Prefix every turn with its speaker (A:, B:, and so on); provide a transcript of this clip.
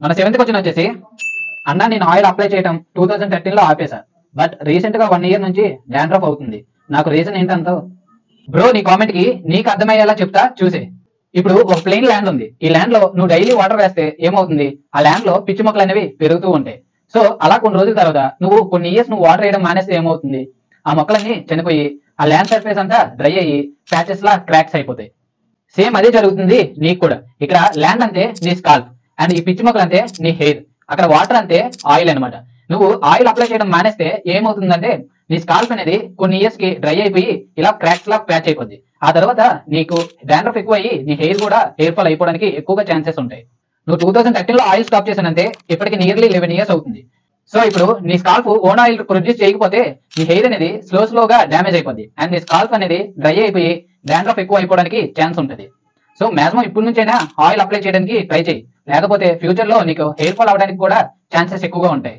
A: మన 7th question వచ్చేసి, అన్న నేను ఆయిల్ అప్లై చేయడం 2013 లో ఆపేసా, బట్ రీసెంట్ గా 1 ఇయర్ నుంచి డాండ్రఫ్ అవుతుంది, నాకు రీజన్ ఏంటంటావు? బ్రో నీ కామెంట్ కి నీకు అర్థమయ్యేలా చెప్తా చూసే. ఇప్పుడు ఒక ప్లెయిన్ ల్యాండ్ ఉంది. ఈ ల్యాండ్ లో నువ్వు డైలీ వాటర్ వేస్తే ఏమవుతుంది? ఆ ల్యాండ్ లో పిచ్చి మొక్కలు అనేవి పెరుగుతూ ఉంటాయి. సో అలా కొన్ని రోజుల తర్వాత నువ్వు కొన్ని ఇయర్స్ నువ్వు వాటర్ వేయడం మానేస్తే ఏమవుతుంది? ఆ మొక్కలన్నీ చనిపోయి ఆ ల్యాండ్ సర్ఫేస్ అంతా డ్రై అయ్యి ప్యాచెస్ లా క్రాక్స్ అయిపోతాయి. సేమ్ అదే జరుగుతుంది నీకు కూడా. ఇక్కడ ల్యాండ్ అంటే నీ స్కాల్ప్ అండ్ ఈ పిచ్చి మొక్కలు అంటే నీ హెయిర్, అక్కడ వాటర్ అంటే ఆయిల్ అనమాట. నువ్వు ఆయిల్ అప్లై చేయడం మానేస్తే ఏమవుతుందంటే నీ స్కాల్ప్ అనేది కొన్ని ఇయర్స్ కి డ్రై అయిపోయి ఇలా క్రాక్స్ లా ప్యాచ్ అయిపోద్ది. ఆ తర్వాత నీకు డాండ్రఫ్ ఎక్కువ అయ్యి నీ హెయిర్ కూడా హెయిర్ ఫాల్ అయిపోవడానికి ఎక్కువగా ఛాన్సెస్ ఉంటాయి. నువ్వు 2013 లో ఆయిల్ స్టాప్ చేశానంటే ఇప్పటికి నియర్లీ 11 ఇయర్స్ అవుతుంది. సో ఇప్పుడు నీ స్కాల్ప్ ఓన్ ఆయిల్ ప్రొడ్యూస్ చేయకపోతే నీ హెయిర్ అనేది స్లోగా డ్యామేజ్ అయిపోద్ది అండ్ నీ స్కాల్ప్ అనేది డ్రై అయిపోయి డాండ్రఫ్ ఎక్కువ అయిపోవడానికి ఛాన్స్ ఉంటుంది. సో మాక్సిమం ఇప్పటి నుంచైనా ఆయిల్ అప్లై చేయడానికి ట్రై చేయి, లేకపోతే ఫ్యూచర్ లో నీకు హెయిర్ ఫాల్ అవడానికి కూడా ఛాన్సెస్ ఎక్కువగా ఉంటాయి.